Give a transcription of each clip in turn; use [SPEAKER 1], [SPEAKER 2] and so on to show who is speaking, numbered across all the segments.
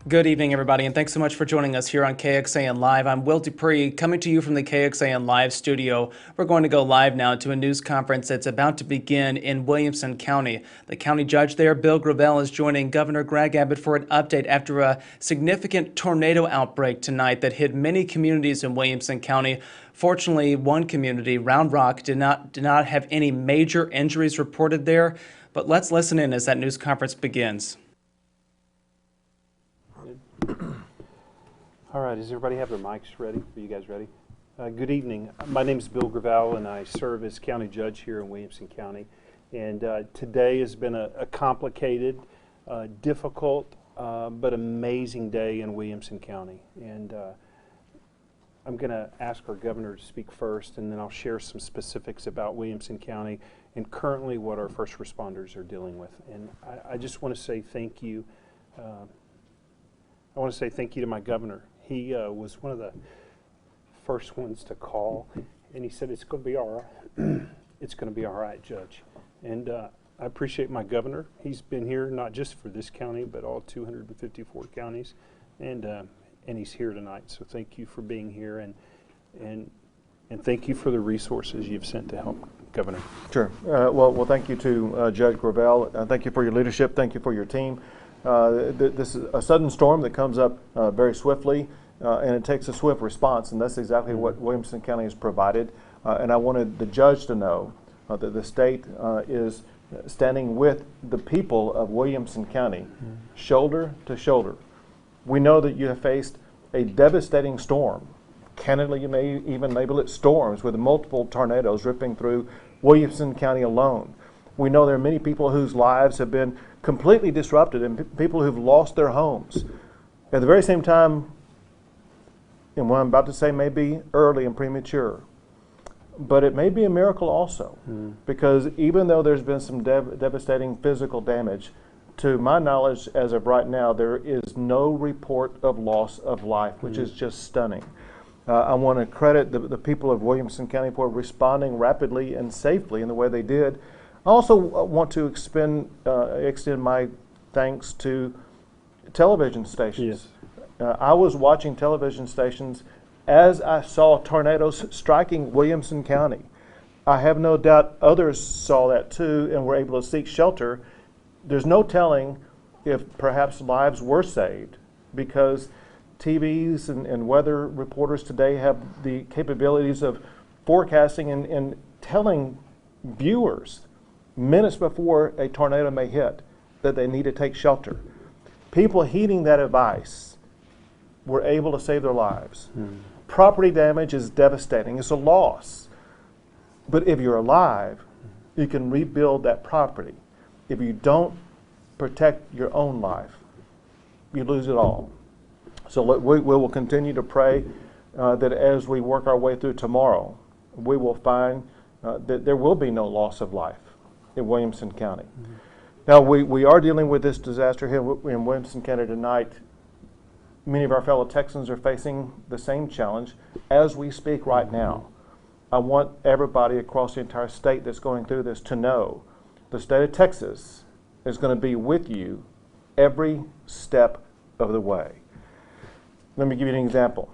[SPEAKER 1] Good evening, everybody, and thanks so much for joining us here on KXAN Live. I'm Will Dupree, coming to you from the KXAN Live studio. We're going to go live now to a news conference that's about to begin in Williamson County. The county judge there, Bill Gravell, is joining Governor Greg Abbott for an update after a significant tornado outbreak tonight that hit many communities in Williamson County. Fortunately, one community, Round Rock, did not have any major injuries reported there. But let's listen in as that news conference begins.
[SPEAKER 2] All right, does everybody have their mics ready? Are you guys ready? Good evening. My name is Bill Gravell, and I serve as county judge here in Williamson County. And today has been a complicated, difficult, but amazing day in Williamson County. And I'm going to ask our governor to speak first, and then I'll share some specifics about Williamson County and currently what our first responders are dealing with. And I just want to say thank you. I want to say thank you to my governor. He was one of the first ones to call, and he said, "It's going to be all right. It's going to be all right, Judge." And I appreciate my governor. He's been here not just for this county, but all 254 counties, and he's here tonight. So thank you for being here, and thank you for the resources you've sent to help, Governor.
[SPEAKER 3] Sure. Well, thank you to Judge Gravell. Thank you for your leadership. Thank you for your team. This is a sudden storm that comes up very swiftly, and it takes a swift response, and that's exactly what Williamson County has provided. And I wanted the judge to know that the state is standing with the people of Williamson County, shoulder to shoulder. We know that you have faced a devastating storm. Candidly, you may even label it storms, with multiple tornadoes ripping through Williamson County alone. We know there are many people whose lives have been completely disrupted and people who've lost their homes. At the very same time, and what I'm about to say may be early and premature, but it may be a miracle also, because even though there's been some devastating physical damage, to my knowledge as of right now, there is no report of loss of life, which is just stunning. I want to credit the people of Williamson County for responding rapidly and safely in the way they did. I also want to extend my thanks to television stations. Yes. I was watching television stations as I saw tornadoes striking Williamson County. I have no doubt others saw that too and were able to seek shelter. There's no telling if perhaps lives were saved, because TVs and weather reporters today have the capabilities of forecasting and telling viewers minutes before a tornado may hit that they need to take shelter. People heeding that advice were able to save their lives. Property damage is devastating. It's a loss. But if you're alive, you can rebuild that property. If you don't protect your own life, you lose it all. So we will continue to pray that as we work our way through tomorrow, we will find that there will be no loss of life in Williamson County. Now, we are dealing with this disaster here in Williamson County tonight. Many of our fellow Texans are facing the same challenge as we speak right now. I want everybody across the entire state that's going through this to know the state of Texas is going to be with you every step of the way. Let me give you an example.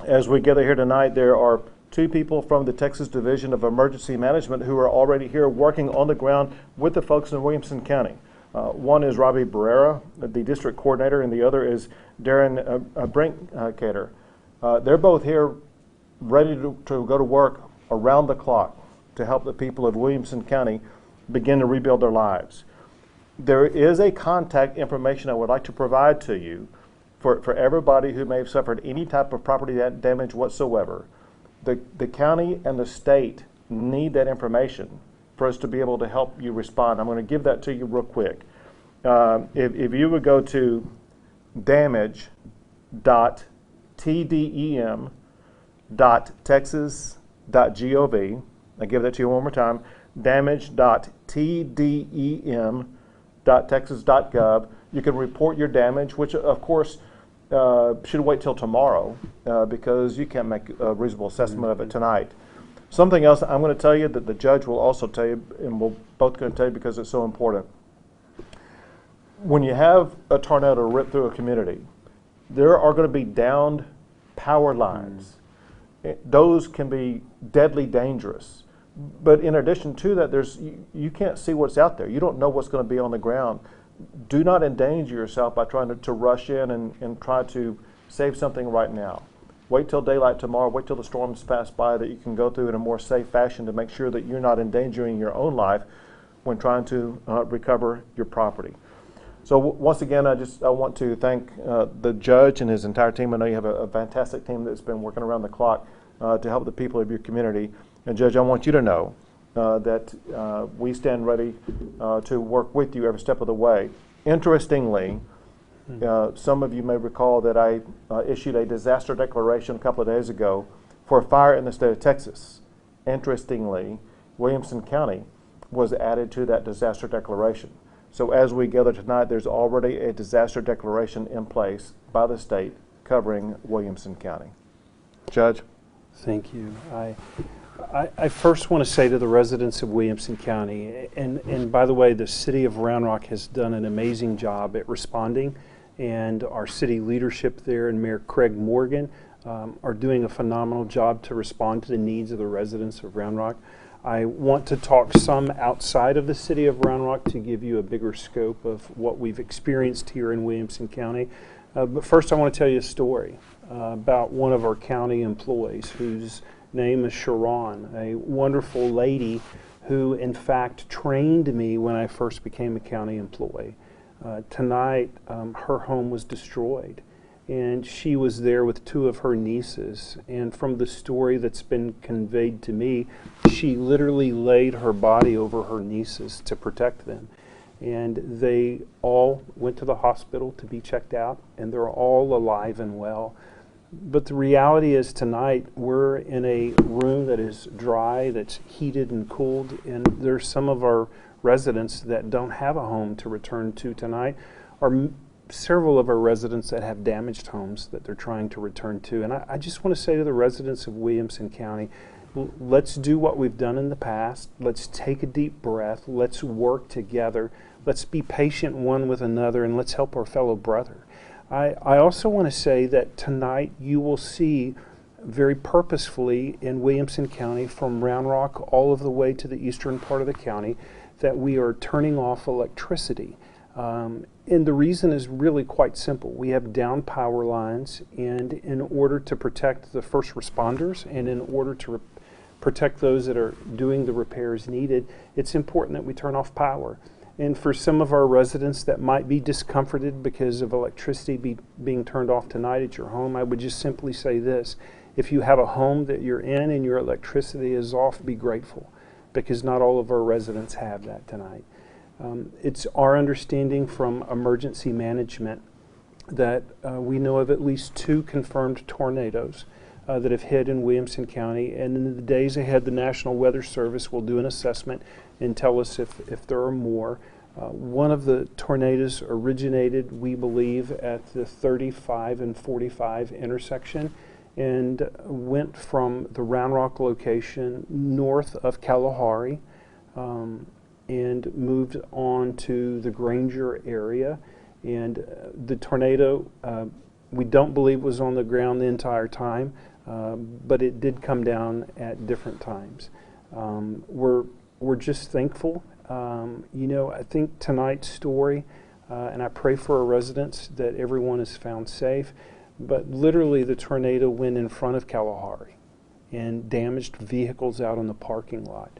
[SPEAKER 3] As we gather here tonight, there are two people from the Texas Division of Emergency Management who are already here working on the ground with the folks in Williamson County. One is Robbie Barrera, the district coordinator, and the other is Darren Brinkcater. They're both here ready to go to work around the clock to help the people of Williamson County begin to rebuild their lives. There is a contact information I would like to provide to you for everybody who may have suffered any type of property damage whatsoever. The county and the state need that information for us to be able to help you respond. I'm going to give that to you real quick. If you would go to damage.tdem.texas.gov, I give that to you one more time, damage.tdem.texas.gov. You can report your damage, which of course should wait till tomorrow because you can't make a reasonable assessment of it tonight. Something else I'm going to tell you that the judge will also tell you, and we're both going to tell you because it's so important. when you have a tornado rip through a community, there are going to be downed power lines. Those can be deadly dangerous. But in addition to that, you can't see what's out there. You don't know what's going to be on the ground. Do not endanger yourself by trying to rush in and try to save something right now. Wait till daylight tomorrow, wait till the storms pass by that you can go through in a more safe fashion to make sure that you're not endangering your own life when trying to recover your property. So once again, I want to thank the judge and his entire team. I know you have a fantastic team that's been working around the clock to help the people of your community. And Judge, I want you to know that we stand ready to work with you every step of the way. Interestingly, some of you may recall that I issued a disaster declaration a couple of days ago for a fire in the state of Texas. Interestingly, Williamson County was added to that disaster declaration. So as we gather tonight, there's already a disaster declaration in place by the state covering Williamson County. Judge?
[SPEAKER 2] Thank you. I first want to say to the residents of Williamson County, and by the way, the city of Round Rock has done an amazing job at responding, and our city leadership there and Mayor Craig Morgan are doing a phenomenal job to respond to the needs of the residents of Round Rock. I want to talk some outside of the city of Round Rock to give you a bigger scope of what we've experienced here in Williamson County. But first I want to tell you a story about one of our county employees whose name is Sharon, a wonderful lady who in fact trained me when I first became a county employee. Tonight her home was destroyed, and she was there with two of her nieces, and from the story that's been conveyed to me, she literally laid her body over her nieces to protect them. And they all went to the hospital to be checked out, and they're all alive and well. But the reality is tonight we're in a room that is dry, that's heated and cooled, and there's some of our residents that don't have a home to return to tonight, or several of our residents that have damaged homes that they're trying to return to. And I just want to say to the residents of Williamson County, let's do what we've done in the past. Let's take a deep breath. Let's work together. Let's be patient one with another, and let's help our fellow brother. I also want to say that tonight you will see very purposefully in Williamson County, from Round Rock all of the way to the eastern part of the county, that we are turning off electricity. And the reason is really quite simple. We have down power lines, and in order to protect the first responders and in order to protect those that are doing the repairs needed, it's important that we turn off power. And for some of our residents that might be discomforted because of electricity being turned off tonight at your home, I would just simply say this. If you have a home that you're in and your electricity is off, be grateful, because not all of our residents have that tonight. It's our understanding from emergency management that we know of at least 2 confirmed tornadoes that have hit in Williamson County, and in the days ahead the National Weather Service will do an assessment and tell us if there are more. One of the tornadoes originated, we believe, at the 35 and 45 intersection and went from the Round Rock location north of Kalahari and moved on to the Granger area. And the tornado, we don't believe was on the ground the entire time, but it did come down at different times. We're just thankful. You know, I think tonight's story, and I pray for our residents that everyone is found safe, but literally the tornado went in front of Kalahari and damaged vehicles out on the parking lot.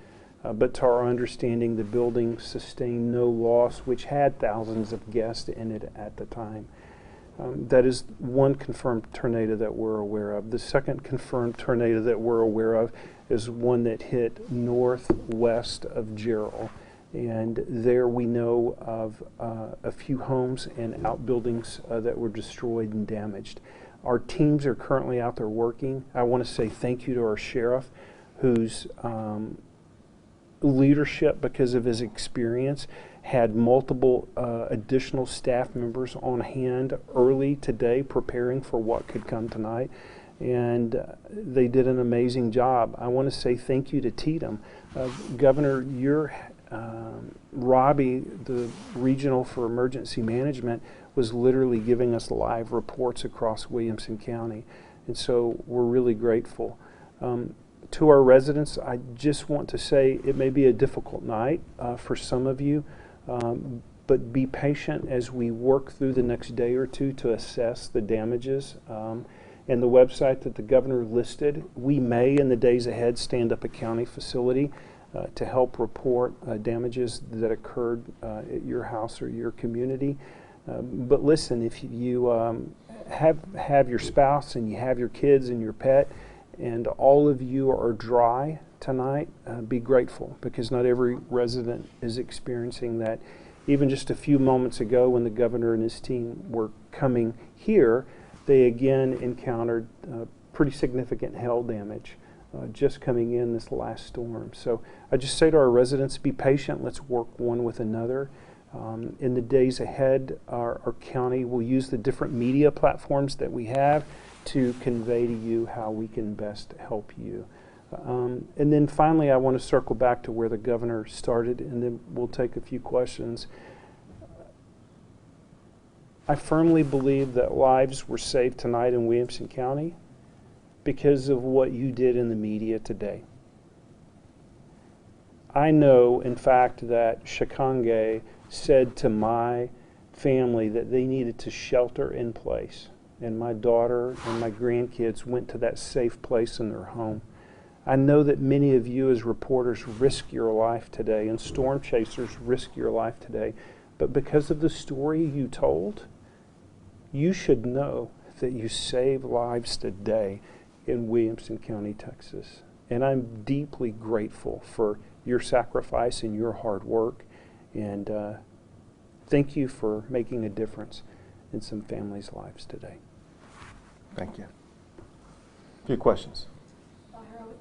[SPEAKER 2] But to our understanding, the building sustained no loss, which had thousands of guests in it at the time. That is one confirmed tornado that we're aware of. The second confirmed tornado that we're aware of is one that hit northwest of Gerald. And there we know of a few homes and outbuildings that were destroyed and damaged. Our teams are currently out there working. I want to say thank you to our sheriff, whose leadership, because of his experience, had multiple additional staff members on hand early today preparing for what could come tonight. And they did an amazing job. I want to say thank you to Tatum. Governor, your Robbie, the regional for emergency management, was literally giving us live reports across Williamson County. And so we're really grateful. To our residents, I just want to say it may be a difficult night for some of you, but be patient as we work through the next day or two to assess the damages. And the website that the governor listed, we may in the days ahead stand up a county facility to help report damages that occurred at your house or your community. But listen, if you have your spouse and you have your kids and your pet, and all of you are dry tonight, be grateful, because not every resident is experiencing that. Even just a few moments ago when the governor and his team were coming here, they again encountered pretty significant hail damage just coming in this last storm. So I just say to our residents, be patient, let's work one with another. In the days ahead, our county will use the different media platforms that we have to convey to you how we can best help you. And then finally, I want to circle back to where the governor started, and then we'll take a few questions. I firmly believe that lives were saved tonight in Williamson County because of what you did in the media today. I know, in fact, that Shikange said to my family that they needed to shelter in place, and my daughter and my grandkids went to that safe place in their home. I know that many of you as reporters risk your life today, and storm chasers risk your life today, but because of the story you told, you should know that you save lives today in Williamson County, Texas. And I'm deeply grateful for your sacrifice and your hard work, and thank you for making a difference in some families' lives today.
[SPEAKER 3] Thank you. A few questions.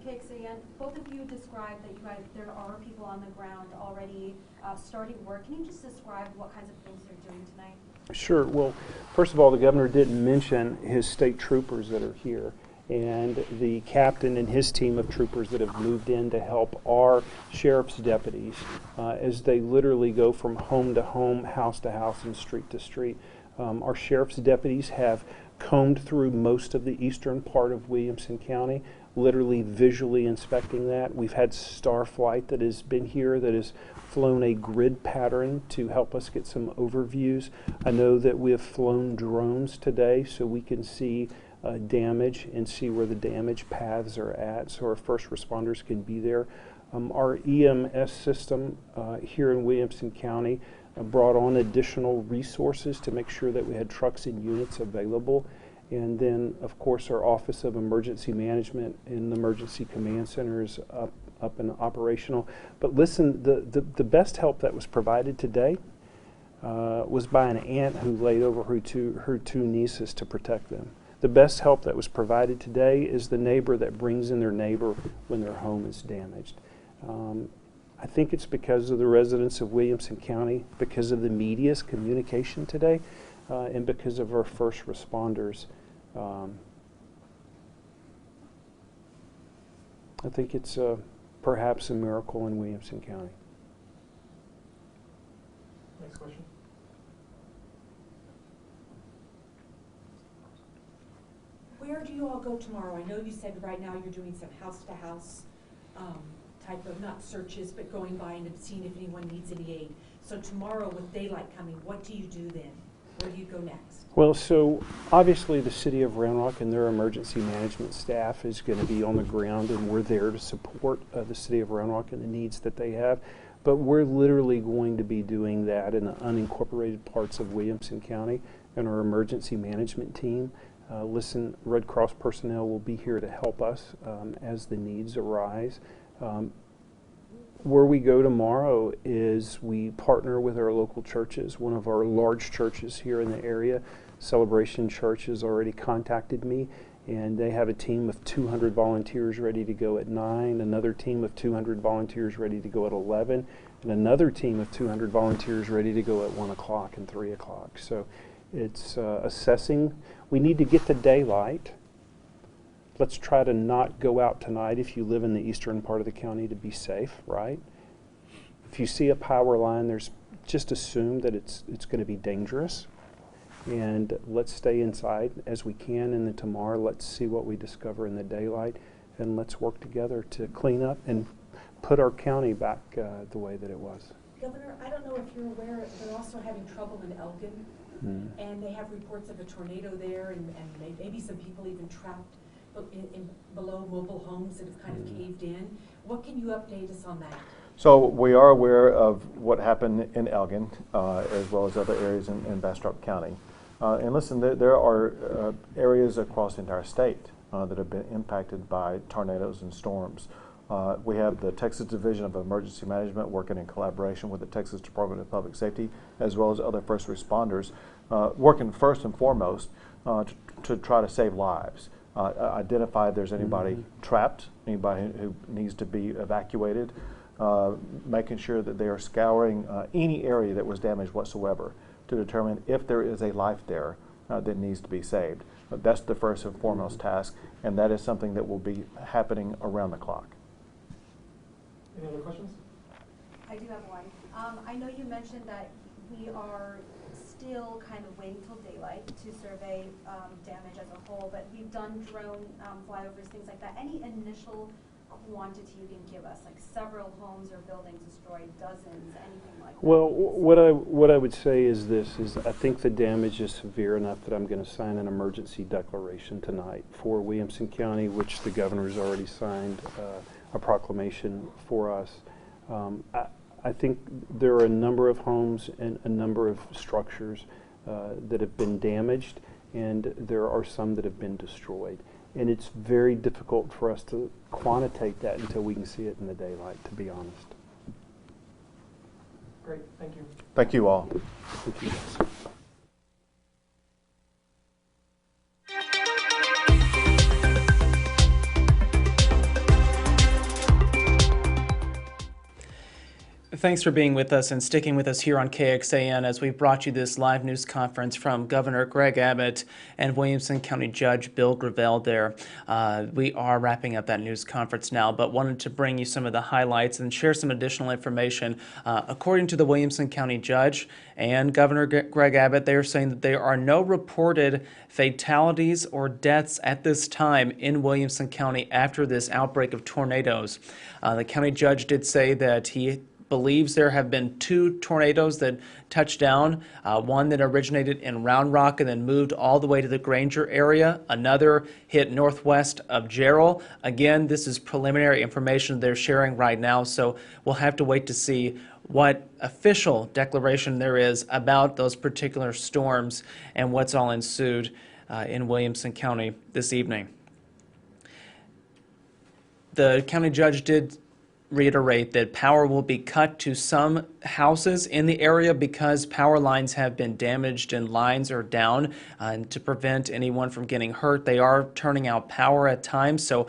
[SPEAKER 4] KXAN, both of you described that there are people on the ground already starting work. Can you just describe what kinds of things they're doing tonight?
[SPEAKER 2] Sure. Well, first of all, the governor didn't mention his state troopers that are here, and the captain and his team of troopers that have moved in to help our sheriff's deputies as they literally go from home to home, house to house, and street to street. Our sheriff's deputies have combed through most of the eastern part of Williamson County, literally visually inspecting that. We've had Starflight that has been here that has flown a grid pattern to help us get some overviews. I know that we have flown drones today so we can see damage and see where the damage paths are at, so our first responders can be there. Our EMS system here in Williamson County brought on additional resources to make sure that we had trucks and units available. And then, of course, our Office of Emergency Management and the Emergency Command Center is up and operational. But listen, the best help that was provided today was by an aunt who laid over her two nieces to protect them. The best help that was provided today is the neighbor that brings in their neighbor when their home is damaged. I think it's because of the residents of Williamson County, because of the media's communication today, and because of our first responders. I think it's perhaps a miracle in Williamson County.
[SPEAKER 3] Next question.
[SPEAKER 5] Where do you all go tomorrow? I know you said right now you're doing some house-to-house type of, not searches, but going by and seeing if anyone needs any aid. So tomorrow with daylight coming, what do you do then? Where do you go next?
[SPEAKER 2] Well, so obviously the City of Round Rock and their emergency management staff is going to be on the ground, and we're there to support the City of Round Rock and the needs that they have. But we're literally going to be doing that in the unincorporated parts of Williamson County, and our emergency management team. Listen, Red Cross personnel will be here to help us as the needs arise. Where we go tomorrow is we partner with our local churches. One of our large churches here in the area, Celebration Church, has already contacted me, and they have a team of 200 volunteers ready to go at 9, another team of 200 volunteers ready to go at 11, and another team of 200 volunteers ready to go at 1 o'clock and 3 o'clock. So it's assessing. We need to get to daylight. Let's try to not go out tonight if you live in the eastern part of the county to be safe, right? if you see a power line, just assume that it's going to be dangerous. And let's stay inside as we can, and then tomorrow let's see what we discover in the daylight, and let's work together to clean up and put our county back the way that it was.
[SPEAKER 5] Governor, I don't know if you're aware, they're also having trouble in Elgin, and they have reports of a tornado there, and maybe some people even trapped below mobile homes that have kind of caved in. What can you update us on that?
[SPEAKER 3] So we are aware of what happened in Elgin, as well as other areas in Bastrop County. And listen, there are areas across the entire state that have been impacted by tornadoes and storms. We have the Texas Division of Emergency Management working in collaboration with the Texas Department of Public Safety, as well as other first responders, working first and foremost to try to save lives. Identify if there's anybody trapped, anybody who needs to be evacuated, making sure that they are scouring any area that was damaged whatsoever to determine if there is a life there that needs to be saved. That's the first and foremost task, and that is something that will be happening around the clock.
[SPEAKER 6] Any other questions?
[SPEAKER 4] I do have one. I know you mentioned that we are still kind of waiting till daylight to survey damage as a whole, but we've done drone flyovers, things like that. Any initial quantity you can give us, like several homes or buildings destroyed, dozens, anything like that?
[SPEAKER 2] Well, what I would say is this, is I think the damage is severe enough that I'm going to sign an emergency declaration tonight for Williamson County, which the governor has already signed a proclamation for us. I think there are a number of homes and a number of structures that have been damaged, and there are some that have been destroyed. And it's very difficult for us to quantitate that until we can see it in the daylight, to be honest.
[SPEAKER 6] Great, thank you.
[SPEAKER 3] Thank you all.
[SPEAKER 2] Thank you guys.
[SPEAKER 1] Thanks for being with us and sticking with us here on KXAN as we brought you this live news conference from Governor Greg Abbott and Williamson County Judge Bill Gravell there. We are wrapping up that news conference now, but wanted to bring you some of the highlights and share some additional information. According to the Williamson County Judge and Governor Greg Abbott, they are saying that there are no reported fatalities or deaths at this time in Williamson County after this outbreak of tornadoes. The county judge did say that he believes there have been 2 tornadoes that touched down, one that originated in Round Rock and then moved all the way to the Granger area. Another hit northwest of Jarrell. Again, this is preliminary information they're sharing right now, so we'll have to wait to see what official declaration there is about those particular storms and what's all ensued in Williamson County this evening. The county judge did reiterate that power will be cut to some houses in the area because power lines have been damaged and lines are down. And to prevent anyone from getting hurt, they are turning out power at times, so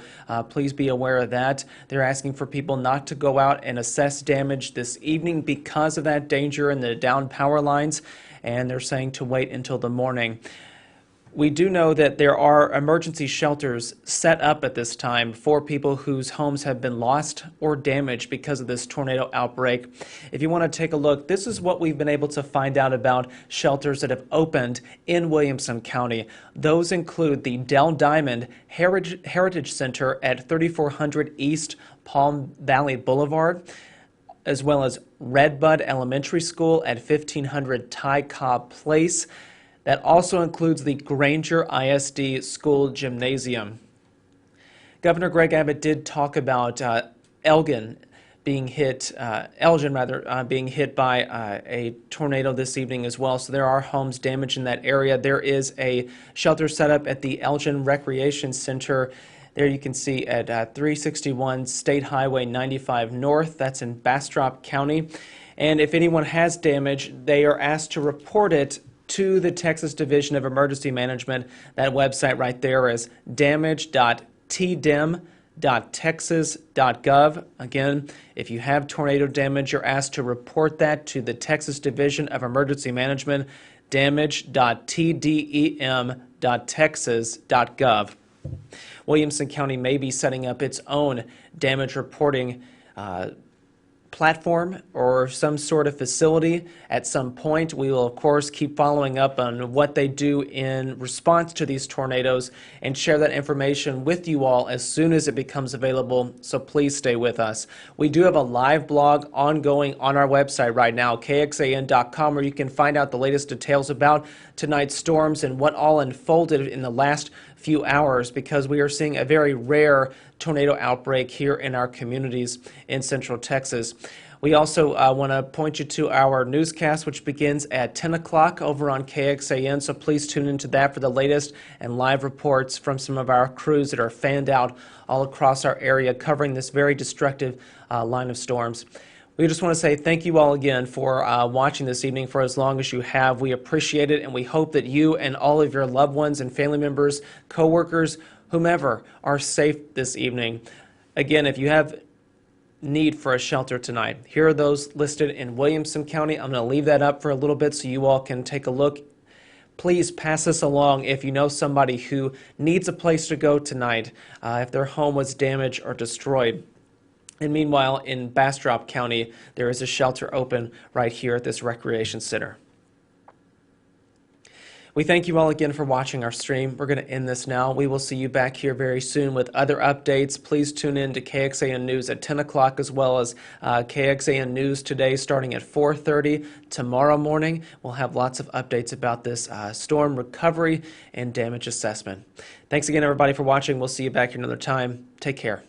[SPEAKER 1] please be aware of that. They're asking for people not to go out and assess damage this evening because of that danger and the down power lines, and they're saying to wait until the morning. We do know that there are emergency shelters set up at this time for people whose homes have been lost or damaged because of this tornado outbreak. If you want to take a look, this is what we've been able to find out about shelters that have opened in Williamson County. Those include the Dell Diamond Heritage Center at 3400 East Palm Valley Boulevard, as well as Redbud Elementary School at 1500 Ty Cobb Place. That also includes the Granger ISD School Gymnasium. Governor Greg Abbott did talk about Elgin being hit by a tornado this evening as well. So there are homes damaged in that area. There is a shelter set up at the Elgin Recreation Center. There you can see at 361 State Highway 95 North. That's in Bastrop County. And if anyone has damage, they are asked to report it to the Texas Division of Emergency Management. That website right there is damage.tdim.texas.gov. Again, if you have tornado damage, you're asked to report that to the Texas Division of Emergency Management, damage.tdim.texas.gov. Williamson County may be setting up its own damage reporting platform or some sort of facility at some point. We will, of course, keep following up on what they do in response to these tornadoes and share that information with you all as soon as it becomes available, so please stay with us. We do have a live blog ongoing on our website right now, kxan.com, where you can find out the latest details about tonight's storms and what all unfolded in the last few hours, because we are seeing a very rare tornado outbreak here in our communities in Central Texas. We also want to point you to our newscast, which begins at 10 o'clock over on KXAN, so please tune into that for the latest and live reports from some of our crews that are fanned out all across our area covering this very destructive line of storms. We just want to say thank you all again for watching this evening for as long as you have. We appreciate it, and we hope that you and all of your loved ones and family members, coworkers, whomever, are safe this evening. Again, if you have need for a shelter tonight, here are those listed in Williamson County. I'm going to leave that up for a little bit so you all can take a look. Please pass this along if you know somebody who needs a place to go tonight, if their home was damaged or destroyed. And meanwhile, in Bastrop County, there is a shelter open right here at this recreation center. We thank you all again for watching our stream. We're going to end this now. We will see you back here very soon with other updates. Please tune in to KXAN News at 10 o'clock, as well as KXAN News today starting at 4:30 tomorrow morning. We'll have lots of updates about this storm recovery and damage assessment. Thanks again, everybody, for watching. We'll see you back here another time. Take care.